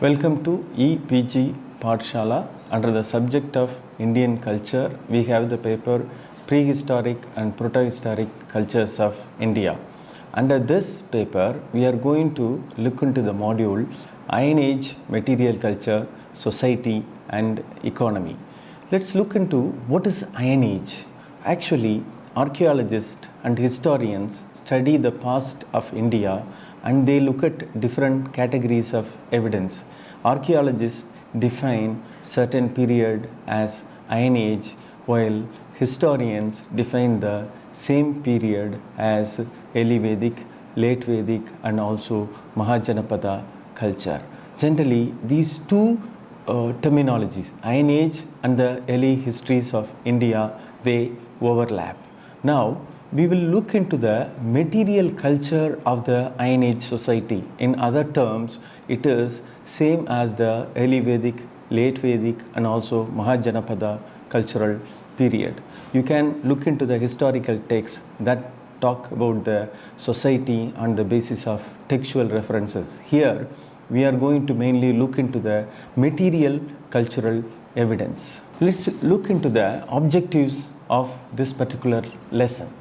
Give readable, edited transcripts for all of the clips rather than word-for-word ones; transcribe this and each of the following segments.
Welcome to EPG Pathshala. Under the subject of Indian culture, we have the paper Prehistoric and Protohistoric Cultures of India. Under this paper, we are going to look into the module Iron Age, Material Culture, Society and Economy. Let's look into what is Iron Age. Actually, archaeologists and historians study the past of India and they look at different categories of evidence. Archaeologists define certain period as Iron Age, while historians define the same period as early Vedic, late Vedic and also Mahajanapada culture. Generally, these two terminologies, Iron Age and the early histories of India, they overlap. Now, we will look into the material culture of the Iron Age society. In other terms, it is same as the early Vedic, late Vedic and also Mahajanapada cultural period. You can look into the historical texts that talk about the society on the basis of textual references. Here, we are going to mainly look into the material cultural evidence. Let's look into the objectives of this particular lesson.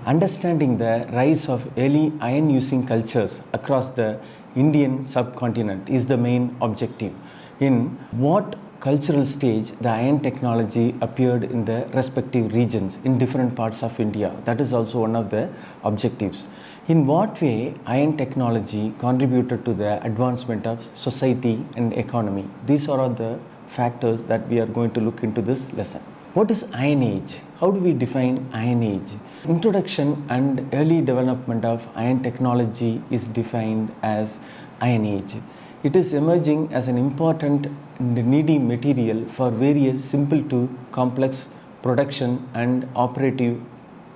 Understanding the rise of early iron using cultures across the Indian subcontinent is the main objective. In what cultural stage the iron technology appeared in the respective regions in different parts of India. That is also one of the objectives. In what way iron technology contributed to the advancement of society and economy. These are all the factors that we are going to look into this lesson. What is Iron Age? How do we define Iron Age? Introduction and early development of iron technology is defined as Iron Age. It is emerging as an important and needy material for various simple to complex production and operative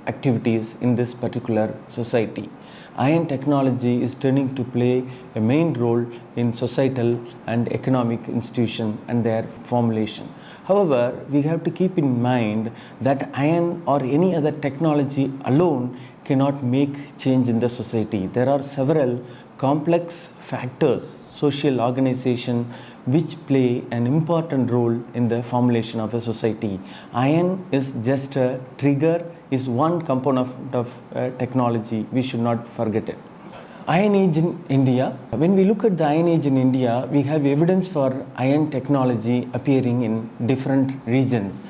activities in this particular society. Iron technology is turning to play a main role in societal and economic institutions and their formulation. However, we have to keep in mind that iron or any other technology alone cannot make change in the society. There are several complex factors, social organization, which play an important role in the formulation of a society. Iron is just a trigger, is one component of technology. We should not forget it. Iron Age in India. When we look at the Iron Age in India, we have evidence for iron technology appearing in different regions.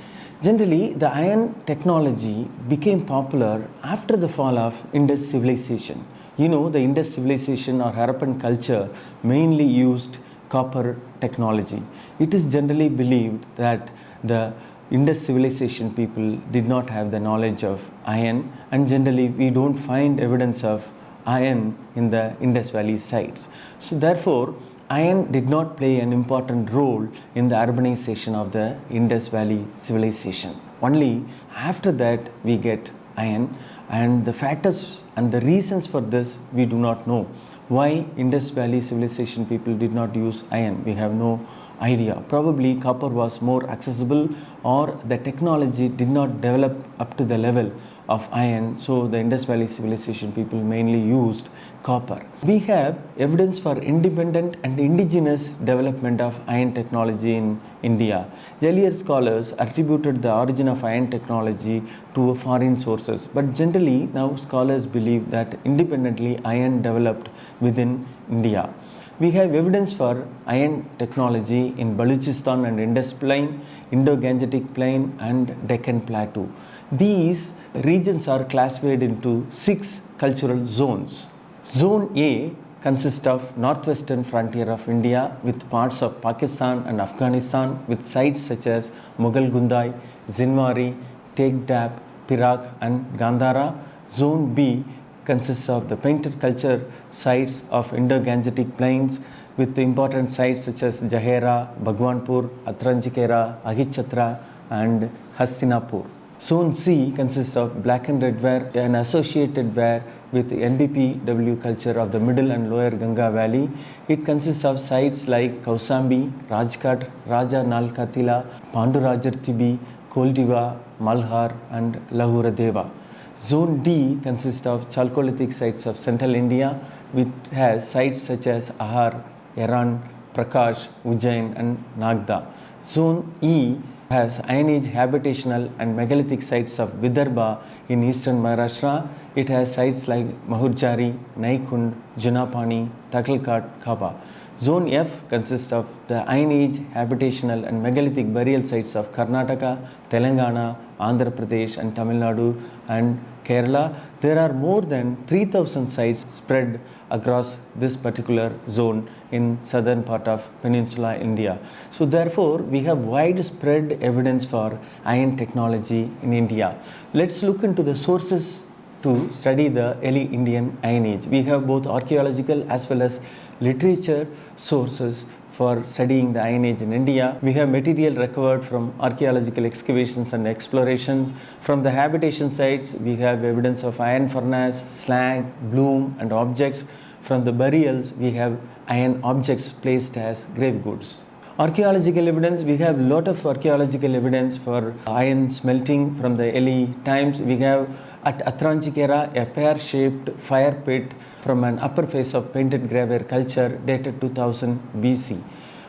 Generally, the iron technology became popular after the fall of Indus civilization. You know, the Indus civilization or Harappan culture mainly used copper technology. It is generally believed that the Indus civilization people did not have the knowledge of iron, and generally we don't find evidence of iron in the Indus Valley sites. So therefore, iron did not play an important role in the urbanization of the Indus Valley civilization. Only after that we get iron, and the factors and the reasons for this we do not know. Why Indus Valley civilization people did not use iron, we have no idea. Probably copper was more accessible or the technology did not develop up to the level of iron, so the Indus Valley civilization people mainly used copper. We have evidence for independent and indigenous development of iron technology in India. Earlier scholars attributed the origin of iron technology to foreign sources, but generally now scholars believe that independently iron developed within India. We have evidence for iron technology in Balochistan and Indus Plain, Indo-Gangetic Plain and Deccan Plateau. These regions are classified into 6 cultural zones. Zone A consists of northwestern frontier of India with parts of Pakistan and Afghanistan with sites such as Mughal Gundai, Zinwari, Teghdab, Perak and Gandhara. Zone B consists of the painted culture sites of Indo-Gangetic Plains with important sites such as Jahera, Bhagwanpur, Atranjikera, Ahichatra and Hastinapur. Zone C consists of black and red ware and associated ware with NBPW culture of the middle and lower Ganga Valley. It consists of sites like Kausambi, Rajkat, Raja Nalkatila, Pandurajarthibi, Koldiva, Malhar and Lahura Deva. Zone D consists of Chalcolithic sites of central India, which has sites such as Ahar, Eran, Prakash, Ujjain and Nagda. Zone E has Iron Age habitational and megalithic sites of Vidarbha in eastern Maharashtra. It has sites like Mahurjari, Naikund, Junapani, Takalkat, Kaba. Zone F consists of the Iron Age habitational and megalithic burial sites of Karnataka, Telangana, Andhra Pradesh and Tamil Nadu and Kerala. There are more than 3,000 sites spread across this particular zone in southern part of Peninsula India. So therefore, we have widespread evidence for iron technology in India. Let's look into the sources to study the early Indian Iron Age. We have both archaeological as well as literature sources for studying the Iron Age in India. We have material recovered from archaeological excavations and explorations. From the habitation sites, we have evidence of iron furnace, slag, bloom and objects. From the burials, we have iron objects placed as grave goods. Archaeological evidence, we have lot of archaeological evidence for iron smelting from the early times. We have at Atranchikera a pear-shaped fire pit from an upper face of painted gravure culture dated 2000 BC.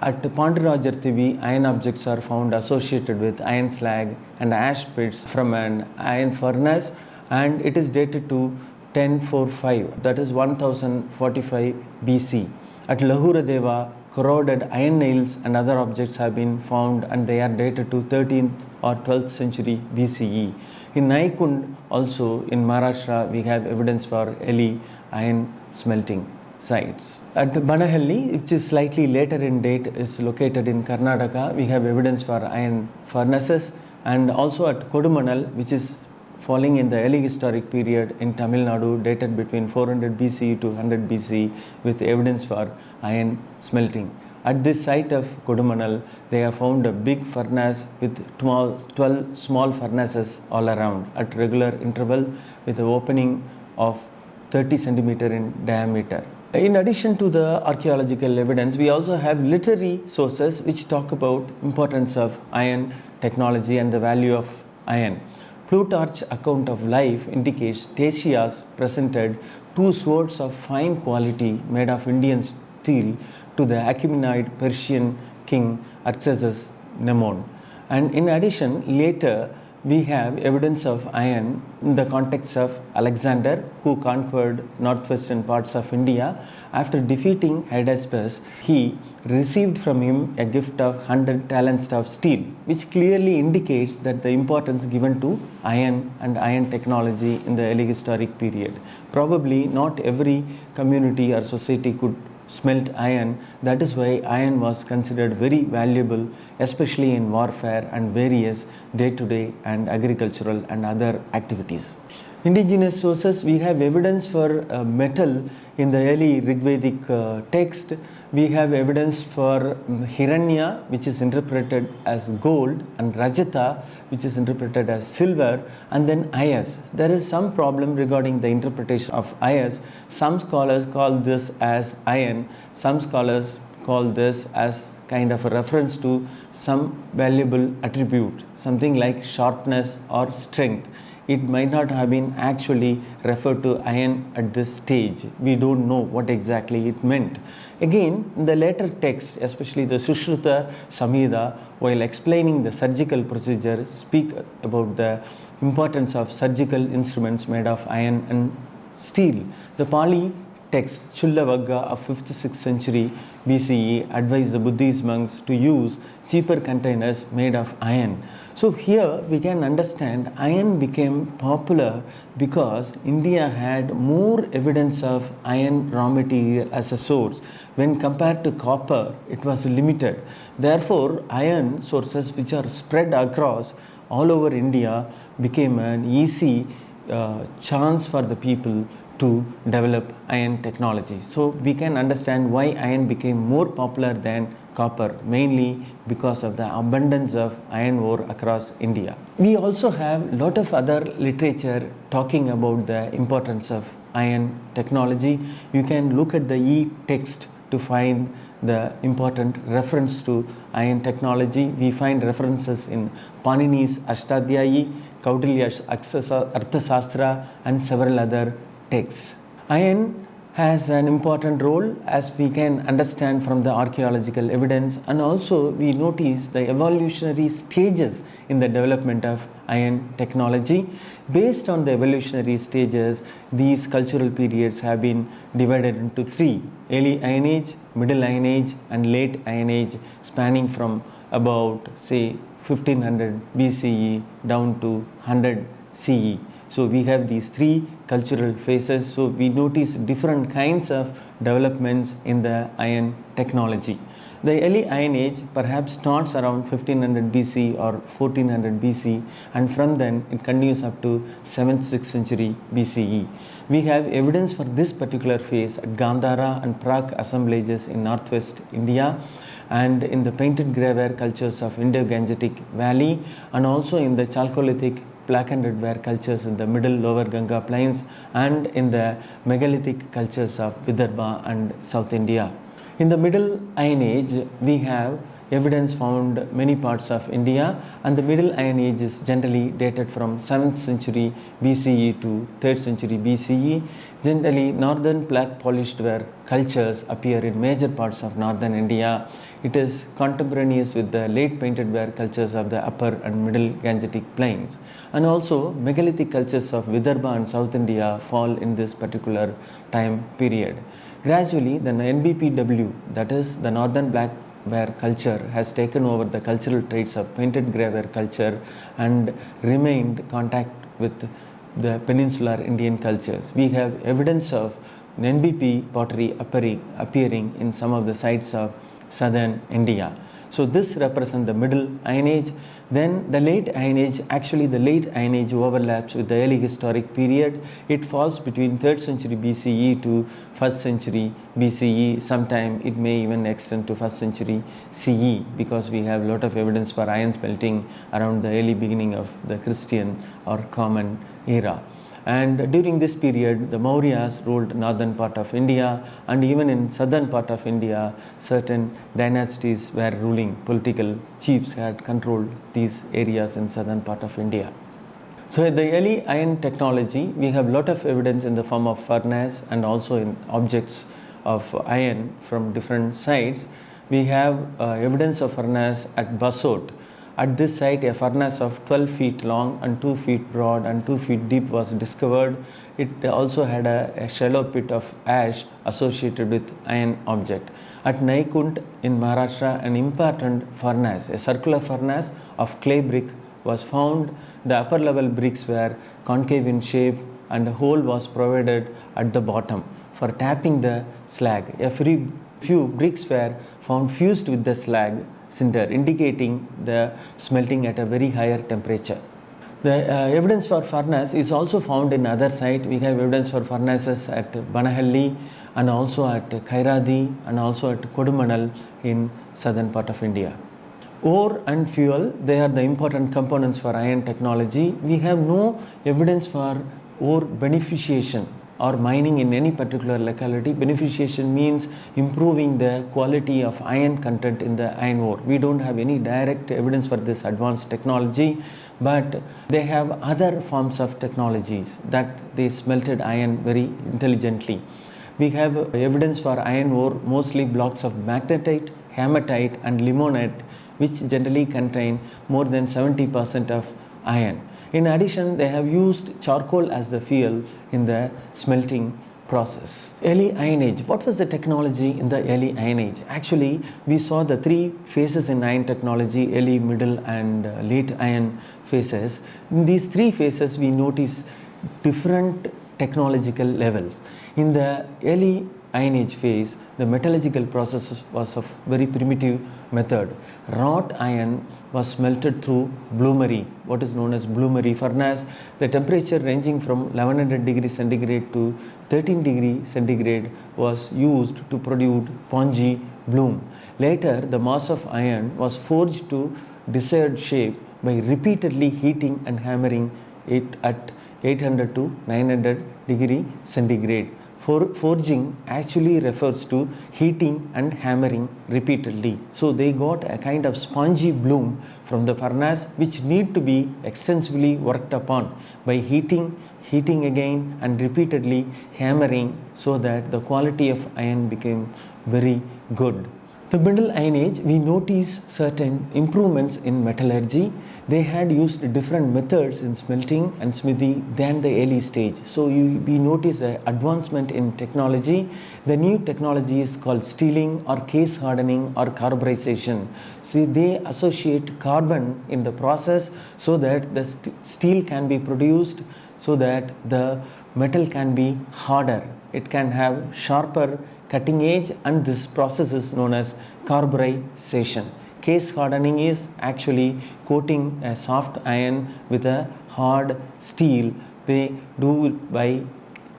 At Pandurajarthivi, iron objects are found associated with iron slag and ash pits from an iron furnace, and it is dated to 1045, that is 1045 BC. At Lahuradeva, corroded iron nails and other objects have been found, and they are dated to 13th or 12th century BCE. In Naikund, also in Maharashtra, we have evidence for early iron smelting sites. At Banahalli, which is slightly later in date, is located in Karnataka. We have evidence for iron furnaces, and also at Kodumanal, which is falling in the early historic period in Tamil Nadu, dated between 400 BC to 100 BC, with evidence for iron smelting. At this site of Kodumanal, they have found a big furnace with 12 small furnaces all around at regular interval, with an opening of 30 centimeter in diameter. In addition to the archaeological evidence, we also have literary sources which talk about importance of iron technology and the value of iron. Plutarch's account of life indicates Theseus presented 2 swords of fine quality made of Indian steel to the Achaemenid Persian king Artaxerxes Mnemon. And in addition, later we have evidence of iron in the context of Alexander, who conquered northwestern parts of India. After defeating Hydaspes, he received from him a gift of 100 talents of steel, which clearly indicates that the importance given to iron and iron technology in the early historic period. Probably not every community or society could smelt iron. That is why iron was considered very valuable, especially in warfare and various day-to-day and agricultural and other activities. Indigenous sources, we have evidence for metal in the early Rigvedic text. We have evidence for Hiranya, which is interpreted as gold, and Rajata, which is interpreted as silver, and then Ayas. There is some problem regarding the interpretation of Ayas. Some scholars call this as iron, some scholars call this as kind of a reference to some valuable attribute, something like sharpness or strength. It might not have been actually referred to iron at this stage. We don't know what exactly it meant. Again, in the later text, especially the Sushruta Samhita, while explaining the surgical procedure, speak about the importance of surgical instruments made of iron and steel. The Pali text Chullavagga of 5th to 6th century BCE advised the Buddhist monks to use cheaper containers made of iron. So here we can understand iron became popular because India had more evidence of iron raw material as a source. When compared to copper, it was limited. Therefore, iron sources which are spread across all over India became an easy chance for the people to develop iron technology. So we can understand why iron became more popular than copper, mainly because of the abundance of iron ore across India. We also have a lot of other literature talking about the importance of iron technology. You can look at the e-text to find the important reference to iron technology. We find references in Panini's Ashtadhyayi, Kaudilya's Arthasastra and several other texts. Iron has an important role, as we can understand from the archaeological evidence, and also we notice the evolutionary stages in the development of iron technology. Based on the evolutionary stages, these cultural periods have been divided into three: early Iron Age, middle Iron Age, and late Iron Age, spanning from about, say, 1500 BCE down to 100 CE. So we have these three cultural phases. So we notice different kinds of developments in the iron technology. The early Iron Age perhaps starts around 1500 BC or 1400 BC, and from then it continues up to 7th, 6th century BCE. We have evidence for this particular phase at Gandhara and Prague assemblages in northwest India, and in the painted graveware cultures of Indo-Gangetic Valley, and also in the Chalcolithic black and red ware cultures in the middle lower Ganga plains, and in the megalithic cultures of Vidarbha and South India. In the middle Iron Age, we have evidence found many parts of India, and the middle Iron Age is generally dated from 7th century BCE to 3rd century BCE. Generally, northern black polished ware cultures appear in major parts of northern India. It is contemporaneous with the late painted ware cultures of the upper and middle Gangetic plains. And also, megalithic cultures of Vidarbha and South India fall in this particular time period. Gradually, the NBPW, that is the northern black ware culture, has taken over the cultural traits of painted graveware culture and remained contact with the peninsular Indian cultures. We have evidence of NBP pottery appearing in some of the sites of southern India. So this represents the middle Iron Age. Then the late Iron Age, actually the late Iron Age overlaps with the early historic period. It falls between 3rd century BCE to 1st century BCE. Sometime it may even extend to 1st century CE, because we have a lot of evidence for iron smelting around the early beginning of the Christian or common era. And during this period, the Mauryas ruled northern part of India, and even in southern part of India, certain dynasties were ruling. Political chiefs had controlled these areas in southern part of India. So in the early iron technology, we have a lot of evidence in the form of furnace and also in objects of iron from different sites. We have evidence of furnace at Basot. At this site, a furnace of 12 feet long and 2 feet broad and 2 feet deep was discovered. It also had a shallow pit of ash associated with iron object. At Naikund in Maharashtra, an important furnace, a circular furnace of clay brick, was found. The upper level bricks were concave in shape, and a hole was provided at the bottom for tapping the slag. A few bricks were found fused with the slag cinder, indicating the smelting at a very higher temperature. The evidence for furnace is also found in other sites. We have evidence for furnaces at Banahalli and also at Kairadi and also at Kodumanal in southern part of India. Ore and fuel, they are the important components for iron technology. We have no evidence for ore beneficiation or mining in any particular locality. Beneficiation means improving the quality of iron content in the iron ore. We don't have any direct evidence for this advanced technology, but they have other forms of technologies that they smelted iron very intelligently. We have evidence for iron ore, mostly blocks of magnetite, hematite and limonite, which generally contain more than 70% of iron. In addition, they have used charcoal as the fuel in the smelting process. Early Iron Age. What was the technology in the early Iron Age? Actually, we saw the three phases in iron technology: early, middle and late iron phases. In these three phases, we notice different technological levels. In the early Iron Age phase, the metallurgical process was of very primitive method. Wrought iron was smelted through bloomery, what is known as bloomery furnace. The temperature ranging from 1100 degrees centigrade to 13 degrees centigrade was used to produce spongy bloom. Later, the mass of iron was forged to desired shape by repeatedly heating and hammering it at 800 to 900 degree centigrade. Forging actually refers to heating and hammering repeatedly. So they got a kind of spongy bloom from the furnace, which need to be extensively worked upon by heating, heating again and repeatedly hammering so that the quality of iron became very good. The Middle Iron Age, we notice certain improvements in metallurgy. They had used different methods in smelting and smithy than the early stage. So we notice an advancement in technology. The new technology is called steeling or case hardening or carburization. See, they associate carbon in the process so that the steel can be produced, so that the metal can be harder. It can have sharper cutting edge, and this process is known as carburization. Case hardening is actually coating a soft iron with a hard steel. They do it by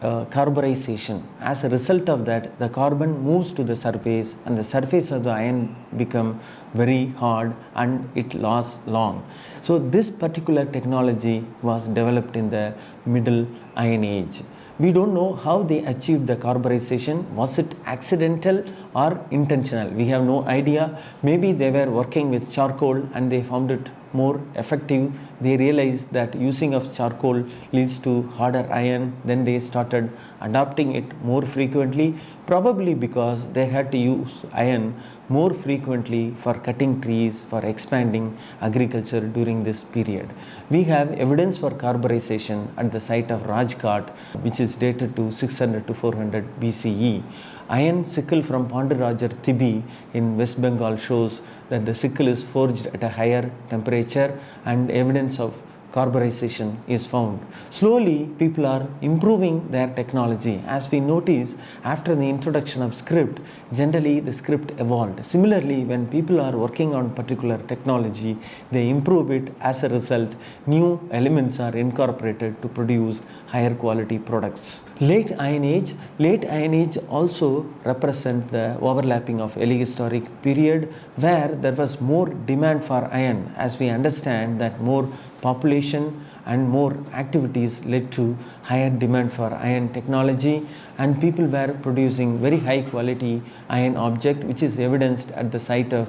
carburization. As a result of that, the carbon moves to the surface and the surface of the iron become very hard and it lasts long. So this particular technology was developed in the Middle Iron Age. We don't know how they achieved the carburization. Was it accidental or intentional? We have no idea. Maybe they were working with charcoal and they found it more effective. They realized that using of charcoal leads to harder iron. Then they started adopting it more frequently, probably because they had to use iron more frequently for cutting trees, for expanding agriculture during this period. We have evidence for carburization at the site of Rajghat, which is dated to 600 to 400 BCE. Iron sickle from Pandurajar Thibi in West Bengal shows that the sickle is forged at a higher temperature, and evidence of carburization is found. Slowly, people are improving their technology. As we notice, after the introduction of script, generally the script evolved. Similarly, when people are working on particular technology, they improve it. As a result, new elements are incorporated to produce higher quality products. Late Iron Age also represents the overlapping of early historic period, where there was more demand for iron, as we understand that more population and more activities led to higher demand for iron technology, and people were producing very high quality iron object, which is evidenced at the site of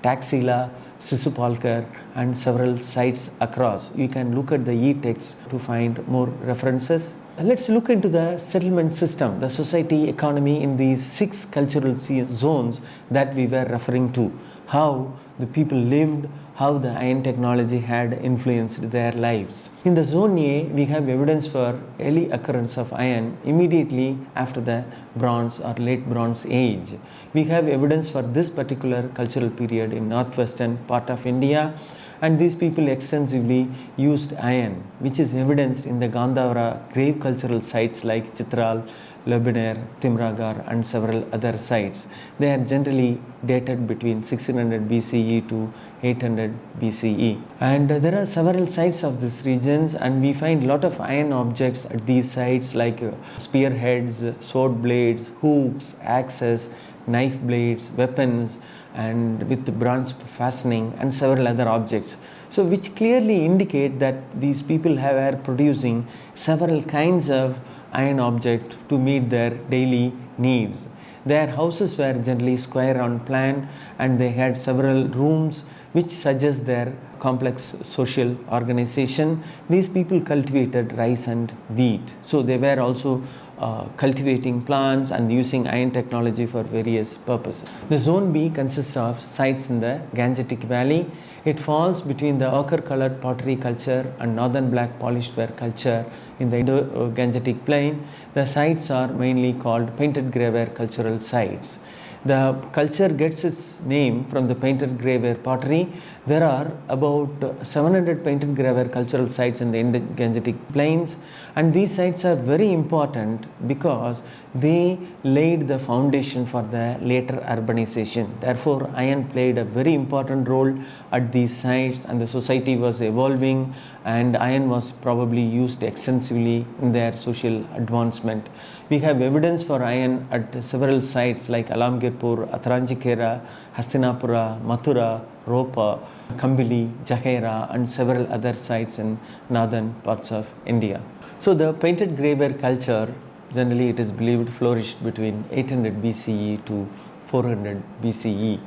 Taxila, Sisupalkar and several sites across. You can look at the e-text to find more references. Let's look into the settlement system, the society economy in these 6 cultural zones that we were referring to. How the people lived, how the iron technology had influenced their lives. In the zone A, we have evidence for early occurrence of iron immediately after the Bronze or late Bronze Age. We have evidence for this particular cultural period in northwestern part of India, and these people extensively used iron, which is evidenced in the Gandhavara grave cultural sites like Chitral, Lebiner, Timragar and several other sites. They are generally dated between 1600 BCE to 800 BCE. And there are several sites of these regions, and we find a lot of iron objects at these sites like spearheads, sword blades, hooks, axes, knife blades, weapons, and with bronze fastening and several other objects. So which clearly indicate that these people were producing several kinds of iron object to meet their daily needs. Their houses were generally square on plan, and they had several rooms, which suggests their complex social organization. These people cultivated rice and wheat, so they were also cultivating plants and using iron technology for various purposes. The zone B consists of sites in the Gangetic Valley. It falls between the ochre-colored pottery culture and northern black polished ware culture in the Indo-Gangetic plain. The sites are mainly called painted grey ware cultural sites. The culture gets its name from the painted grey ware pottery. There are about 700 painted grey ware cultural sites in the Indo-Gangetic plains, and these sites are very important because they laid the foundation for the later urbanization. Therefore, iron played a very important role at these sites, and the society was evolving, and iron was probably used extensively in their social advancement. We have evidence for iron at several sites like Alamgirpur, Atranjikera, Hastinapura, Mathura, Ropa, Kambili, Jahaira and several other sites in northern parts of India. So the painted grey ware culture, generally it is believed, flourished between 800 BCE to 400 BCE.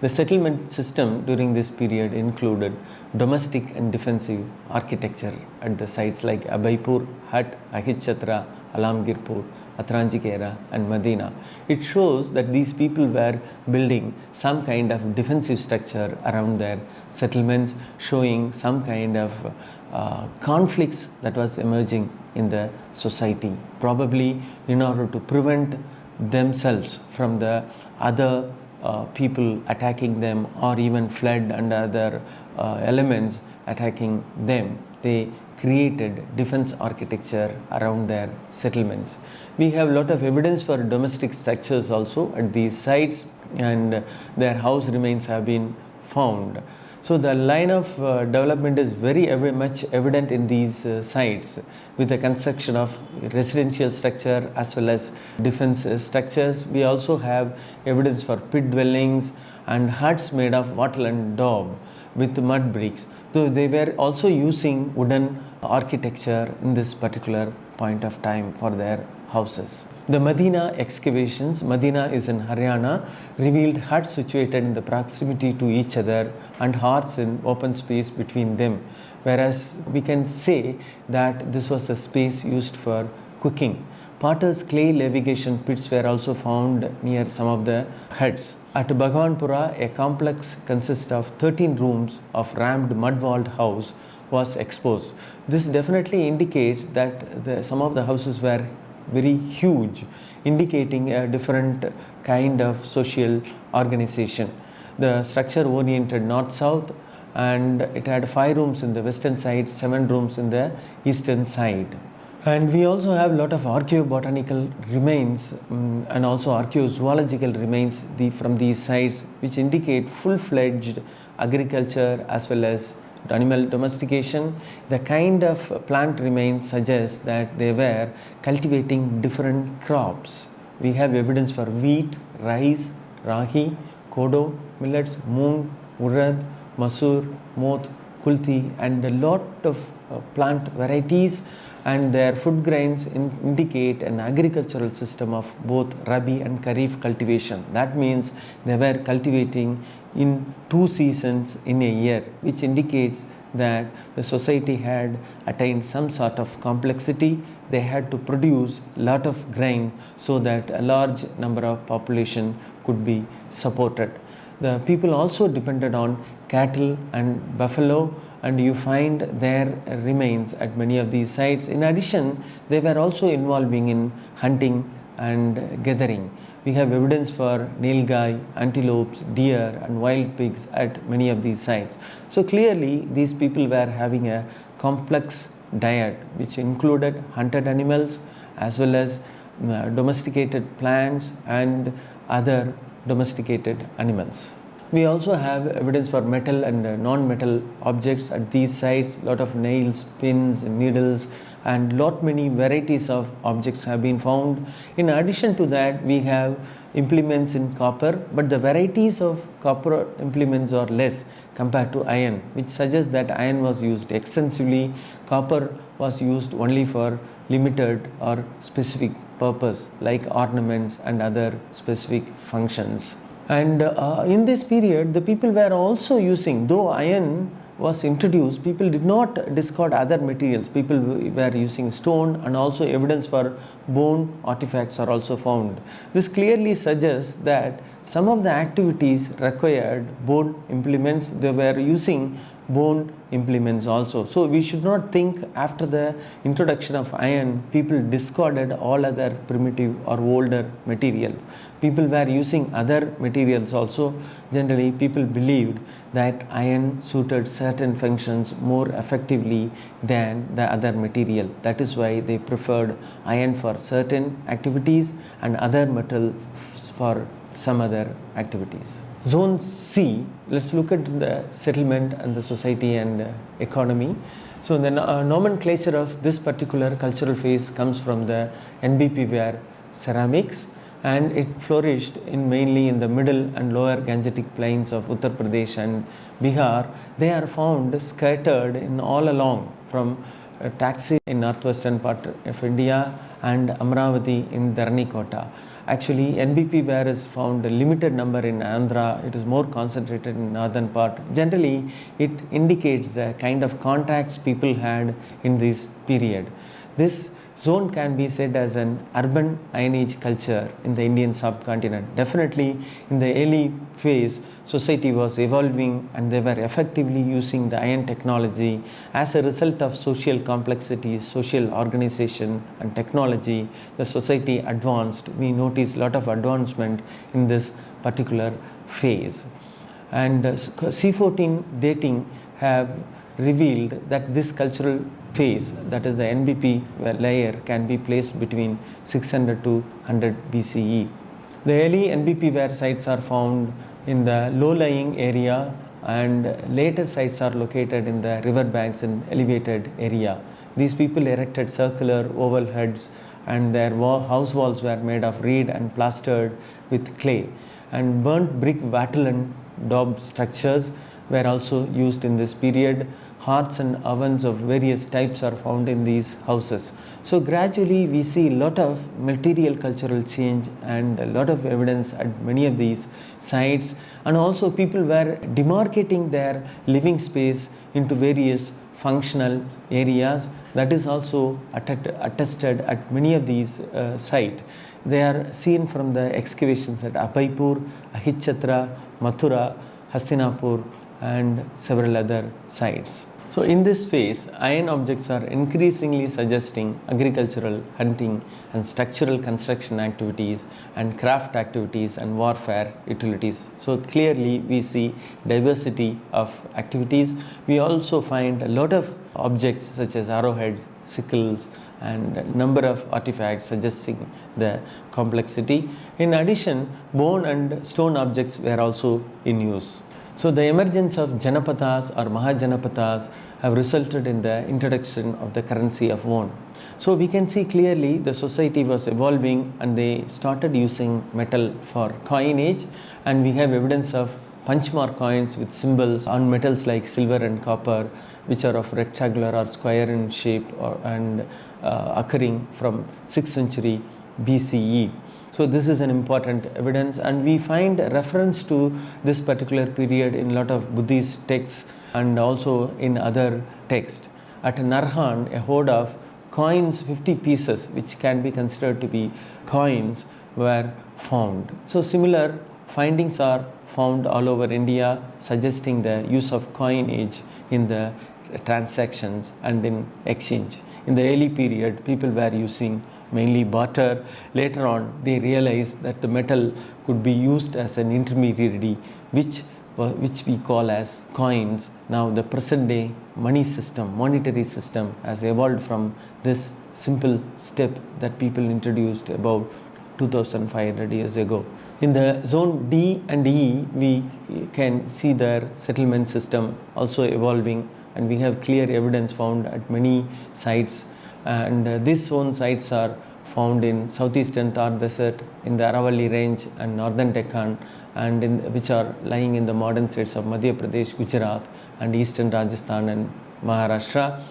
The settlement system during this period included domestic and defensive architecture at the sites like Abaipur, Hat, Ahichatra, Alamgirpur, Atranjikera and Medina. It shows that these people were building some kind of defensive structure around their settlements, showing some kind of conflicts that was emerging in the society, probably in order to prevent themselves from the other people attacking them, or even flood and other elements attacking them. They created defense architecture around their settlements. We have a lot of evidence for domestic structures also at these sites, and their house remains have been found. So the line of development is very much evident in these sites, with the construction of residential structure as well as defense structures. We also have evidence for pit dwellings and huts made of wattle and daub with mud bricks. So they were also using wooden architecture in this particular point of time for their houses. The Medina excavations, Medina is in Haryana, revealed huts situated in the proximity to each other and hearths in open space between them, whereas we can say that this was a space used for cooking. Potter's clay levitation pits were also found near some of the huts. At Bhagwanpura, a complex consists of 13 rooms of rammed mud-walled house was exposed. This definitely indicates that some of the houses were very huge, indicating a different kind of social organization. The structure oriented north-south, and it had 5 rooms in the western side, 7 rooms in the eastern side. And we also have a lot of archaeobotanical remains and also archaeozoological remains from these sites, which indicate full-fledged agriculture as well as animal domestication. The kind of plant remains suggests that they were cultivating different crops. We have evidence for wheat, rice, rahi, kodo, millets, moong, urad, masoor, moth, kulthi, and a lot of plant varieties, and their food grains indicate an agricultural system of both Rabi and Kharif cultivation. That means they were cultivating in 2 seasons in a year, which indicates that the society had attained some sort of complexity. They had to produce a lot of grain so that a large number of population could be supported. The people also depended on cattle and buffalo, and you find their remains at many of these sites. In addition, they were also involving in hunting and gathering. We have evidence for nilgai, antelopes, deer and wild pigs at many of these sites. So clearly these people were having a complex diet which included hunted animals as well as domesticated plants and other domesticated animals. We also have evidence for metal and non-metal objects at these sites. Lot of nails, pins, needles, and many varieties of objects have been found. In addition to that, we have implements in copper, but the varieties of copper implements are less compared to iron, which suggests that iron was used extensively. Copper was used only for limited or specific purpose like ornaments and other specific functions. And in this period, the people were also using, though iron was introduced, people did not discard other materials. People were using stone, and also evidence for bone artifacts are also found. This clearly suggests that some of the activities required bone implements. They were using bone implements also. So we should not think after the introduction of iron, people discarded all other primitive or older materials. People were using other materials also. Generally, people believed that iron suited certain functions more effectively than the other material. That is why they preferred iron for certain activities and other metals for some other activities. Zone C, let's look at the settlement and the society and economy. So the nomenclature of this particular cultural phase comes from the NBP ware ceramics, and it flourished mainly in the middle and lower Gangetic plains of Uttar Pradesh and Bihar. They are found scattered in all along from Taxi in northwestern part of India and Amravati in Dharani Kota. Actually, NBP ware is found a limited number in Andhra. It is more concentrated in northern part. Generally, it indicates the kind of contacts people had in this period. This zone can be said as an urban Iron Age culture in the Indian subcontinent. Definitely, in the early phase, society was evolving and they were effectively using the iron technology. As a result of social complexities, social organization and technology, the society advanced. We notice a lot of advancement in this particular phase. And C14 dating have revealed that this cultural phase, that is the NBP layer, can be placed between 600 to 100 BCE. The early NBP ware sites are found in the low-lying area, and later sites are located in the river banks and elevated area. These people erected circular oval heads, and their house walls were made of reed and plastered with clay. And burnt brick wattle and daub structures were also used in this period. Hearths and ovens of various types are found in these houses. So gradually we see a lot of material cultural change and a lot of evidence at many of these sites, and also people were demarcating their living space into various functional areas. That is also attested at many of these sites. They are seen from the excavations at Apaipur, Ahichatra, Mathura, Hastinapur and several other sites. So in this phase, iron objects are increasingly suggesting agricultural, hunting and structural construction activities and craft activities and warfare utilities. So clearly we see diversity of activities. We also find a lot of objects such as arrowheads, sickles and a number of artifacts suggesting the complexity. In addition, bone and stone objects were also in use. So the emergence of Janapathas or Mahajanapathas have resulted in the introduction of the currency of won. So we can see clearly the society was evolving and they started using metal for coinage, and we have evidence of punchmark coins with symbols on metals like silver and copper, which are of rectangular or square in shape and occurring from 6th century BCE. So this is an important evidence, and we find a reference to this particular period in a lot of Buddhist texts and also in other texts. At Narhan, a hoard of coins, 50 pieces, which can be considered to be coins, were found. So similar findings are found all over India, suggesting the use of coinage in the transactions and in exchange. In the early period, people were using mainly barter. Later on, they realized that the metal could be used as an intermediary, which we call as coins. Now the present day money system, monetary system, has evolved from this simple step that people introduced about 2500 years ago. In the zone D and E, we can see their settlement system also evolving, and we have clear evidence found at many sites. And these zone sites are found in southeastern Thar Desert, in the Aravalli Range and northern Deccan, and which are lying in the modern states of Madhya Pradesh, Gujarat and eastern Rajasthan and Maharashtra.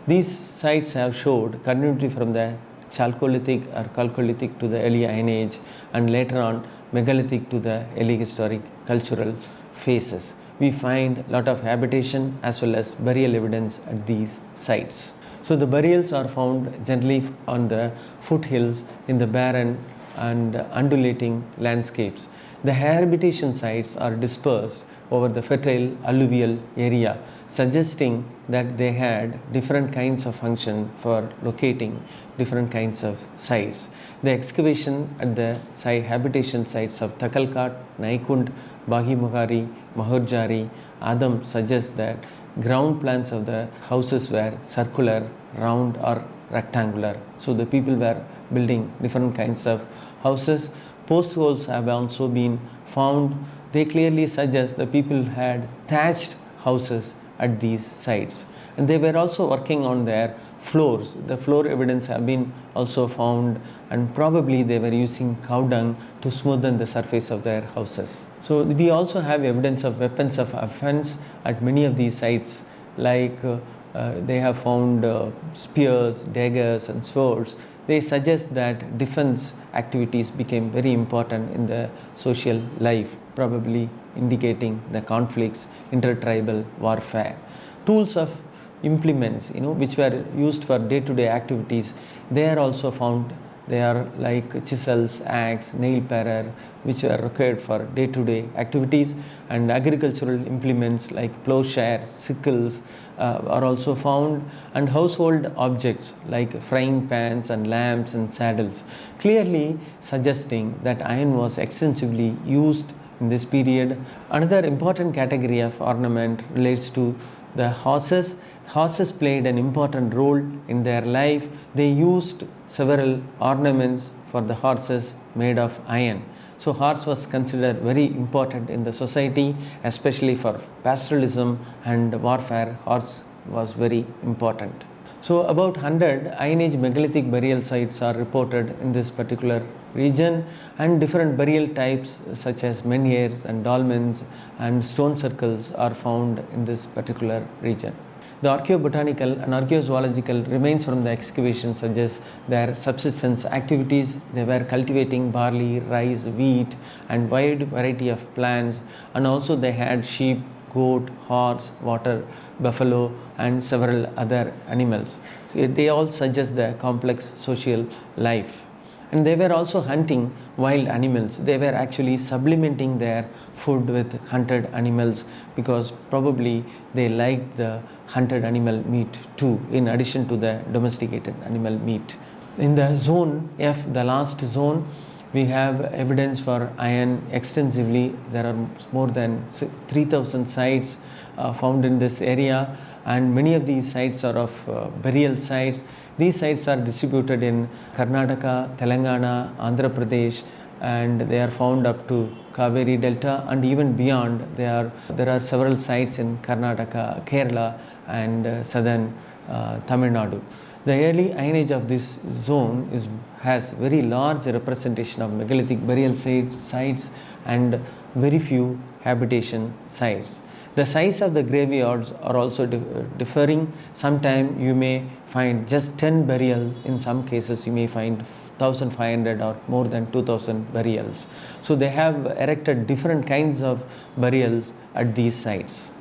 These sites have showed continuity from the Chalcolithic or Chalcolithic to the early Iron Age, and later on megalithic to the early historic cultural phases. We find a lot of habitation as well as burial evidence at these sites. So the burials are found generally on the foothills in the barren and undulating landscapes. The habitation sites are dispersed over the fertile alluvial area, suggesting that they had different kinds of function for locating different kinds of sites. The excavation at the habitation sites of Takalkat, Naikund, Bagimuhari, Mahurjari, Adam suggests that ground plans of the houses were circular, round or rectangular. So the people were building different kinds of houses. Post holes have also been found. They clearly suggest the people had thatched houses at these sites, and they were also working on their floors. The floor evidence have been also found, and probably they were using cow dung to smoothen the surface of their houses. So we also have evidence of weapons of offense at many of these sites, like they have found spears, daggers and swords. They suggest that defense activities became very important in the social life, probably indicating the conflicts, intertribal warfare. Tools of implements, which were used for day-to-day activities, they are also found. They are like chisels, axe, nail parer, which are required for day-to-day activities, and agricultural implements like plowshare, sickles are also found, and household objects like frying pans and lamps and saddles, clearly suggesting that iron was extensively used in this period. Another important category of ornament relates to the horses. Horses played an important role in their life. They used several ornaments for the horses made of iron. So horse was considered very important in the society, especially for pastoralism and warfare. Horse was very important. So about 100 Iron Age megalithic burial sites are reported in this particular region, and different burial types such as menhirs and dolmens and stone circles are found in this particular region. The archaeobotanical and archaeozoological remains from the excavation suggest their subsistence activities. They were cultivating barley, rice, wheat, and wide variety of plants, and also they had sheep, goat, horse, water, buffalo, and several other animals. So they all suggest the complex social life. And they were also hunting wild animals. They were actually supplementing their food with hunted animals because probably they liked the hunted animal meat too, in addition to the domesticated animal meat. In the zone F, the last zone, we have evidence for iron extensively. There are more than 3,000 sites found in this area, and many of these sites are of burial sites. These sites are distributed in Karnataka, Telangana, Andhra Pradesh, and they are found up to Kaveri Delta, and even beyond. There are several sites in Karnataka, Kerala, and southern Tamil Nadu. The early Iron Age of this zone has very large representation of megalithic burial sites and very few habitation sites. The size of the graveyards are also differing. Sometimes you may find just 10 burials. In some cases, you may find 1,500 or more than 2,000 burials. So they have erected different kinds of burials at these sites.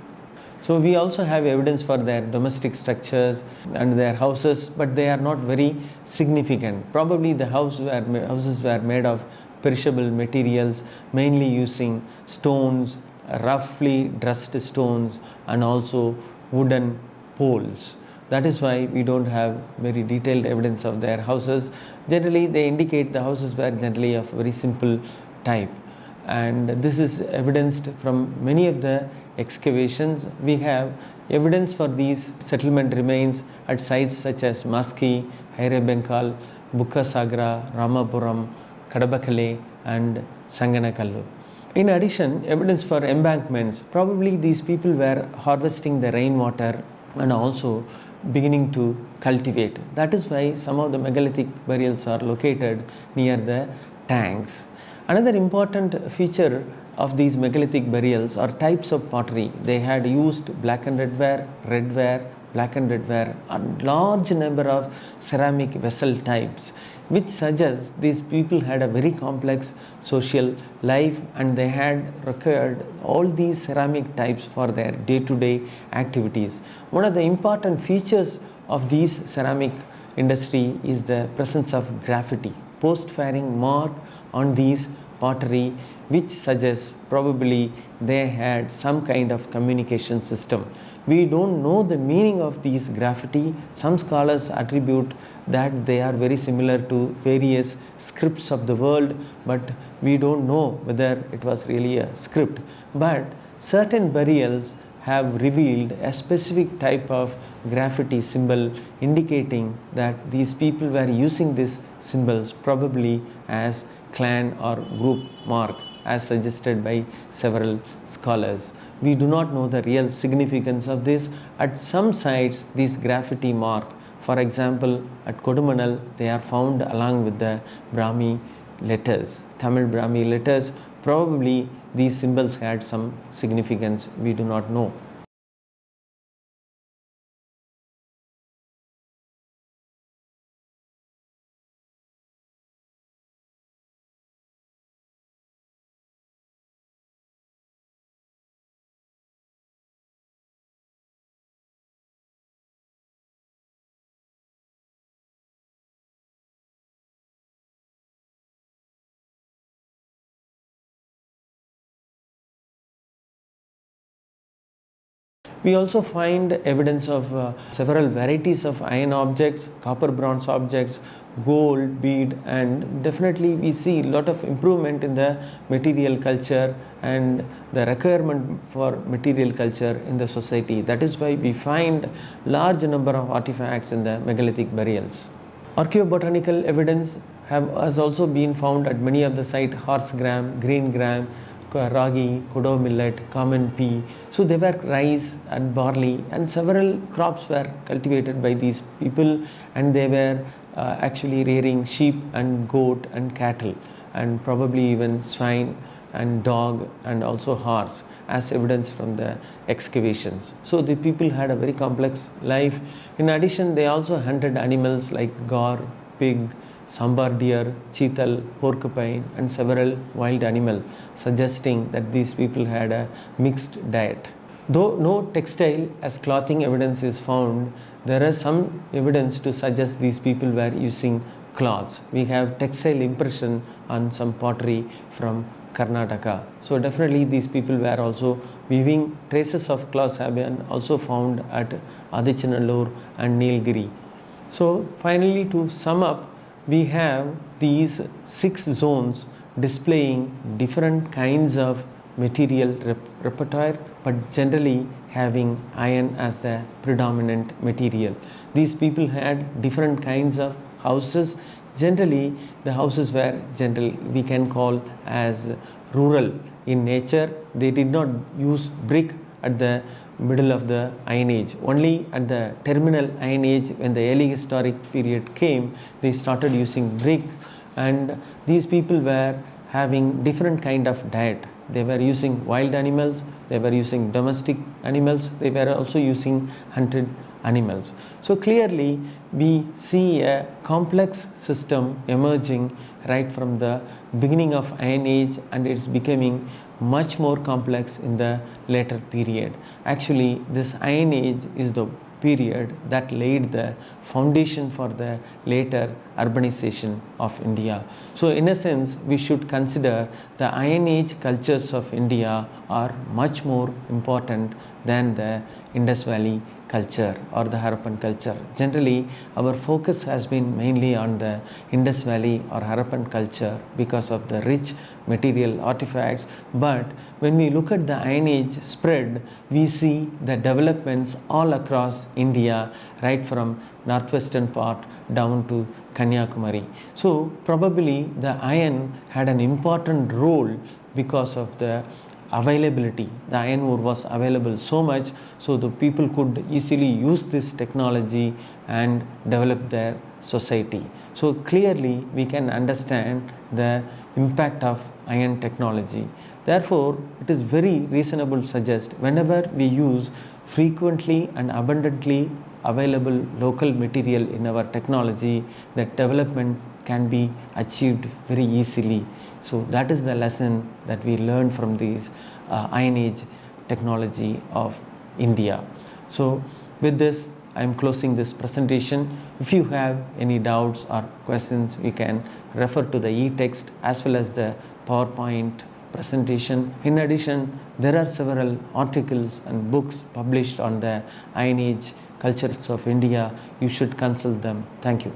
So we also have evidence for their domestic structures and their houses, but they are not very significant. Probably the houses were made of perishable materials, mainly using stones, roughly dressed stones, and also wooden poles. That is why we don't have very detailed evidence of their houses. Generally, they indicate the houses were generally of very simple type, and this is evidenced from many of the excavations. We have evidence for these settlement remains at sites such as Maski, Hyrebengal, Bukkasagra, Ramapuram, Kadabakale, and Sanganakallu. In addition, evidence for embankments. Probably these people were harvesting the rainwater and also beginning to cultivate. That is why some of the megalithic burials are located near the tanks. Another important feature of these megalithic burials are types of pottery. They had used black and red ware, black and red ware, and large number of ceramic vessel types, which suggests these people had a very complex social life, and they had required all these ceramic types for their day-to-day activities. One of the important features of these ceramic industry is the presence of graffiti, post-firing mark on these pottery, which suggests probably they had some kind of communication system. We don't know the meaning of these graffiti. Some scholars attribute that they are very similar to various scripts of the world, but we don't know whether it was really a script. But certain burials have revealed a specific type of graffiti symbol, indicating that these people were using these symbols probably as clan or group mark, as suggested by several scholars. We do not know the real significance of this. At some sites, these graffiti mark, for example, at Kodumanal, they are found along with the Brahmi letters, Tamil Brahmi letters. Probably these symbols had some significance. We do not know. We also find evidence of several varieties of iron objects, copper bronze objects, gold, bead, and definitely we see a lot of improvement in the material culture and the requirement for material culture in the society. That is why we find large number of artifacts in the megalithic burials. Archaeobotanical evidence has also been found at many of the sites: horse gram, green gram, ragi, kodo millet, common pea. So they were rice and barley, and several crops were cultivated by these people, and they were actually rearing sheep and goat and cattle, and probably even swine and dog and also horse, as evidence from the excavations. So the people had a very complex life. In addition, they also hunted animals like gaur, pig, sambar deer, cheetal, porcupine, and several wild animals, suggesting that these people had a mixed diet. Though no textile as clothing evidence is found, there is some evidence to suggest these people were using cloths. We have textile impression on some pottery from Karnataka. So definitely these people were also weaving. Traces of cloths have been also found at Adichanallur and Nilgiri. So finally, to sum up, we have these 6 zones displaying different kinds of material repertoire, but generally having iron as the predominant material. These people had different kinds of houses. Generally, the houses were we can call as rural in nature. They did not use brick at the middle of the Iron Age. Only at the terminal Iron Age, when the early historic period came, they started using brick, and these people were having different kind of diet. They were using wild animals, they were using domestic animals, they were also using hunted animals. So clearly we see a complex system emerging right from the beginning of Iron Age, and it's becoming much more complex in the later period. Actually, this Iron Age is the period that laid the foundation for the later urbanization of India. So in a sense, we should consider the Iron Age cultures of India are much more important than the Indus Valley culture or the Harappan culture. Generally, our focus has been mainly on the Indus Valley or Harappan culture because of the rich material artifacts. But when we look at the Iron Age spread, we see the developments all across India, right from northwestern part down to Kanyakumari. So probably the iron had an important role because of the availability. The iron ore was available so much, so the people could easily use this technology and develop their society. So clearly we can understand the impact of iron technology. Therefore, it is very reasonable to suggest whenever we use frequently and abundantly available local material in our technology, that development can be achieved very easily. So that is the lesson that we learn from these Iron Age technology of India. So with this, I am closing this presentation. If you have any doubts or questions, you can refer to the e-text as well as the PowerPoint presentation. In addition, there are several articles and books published on the Iron Age cultures of India. You should consult them. Thank you.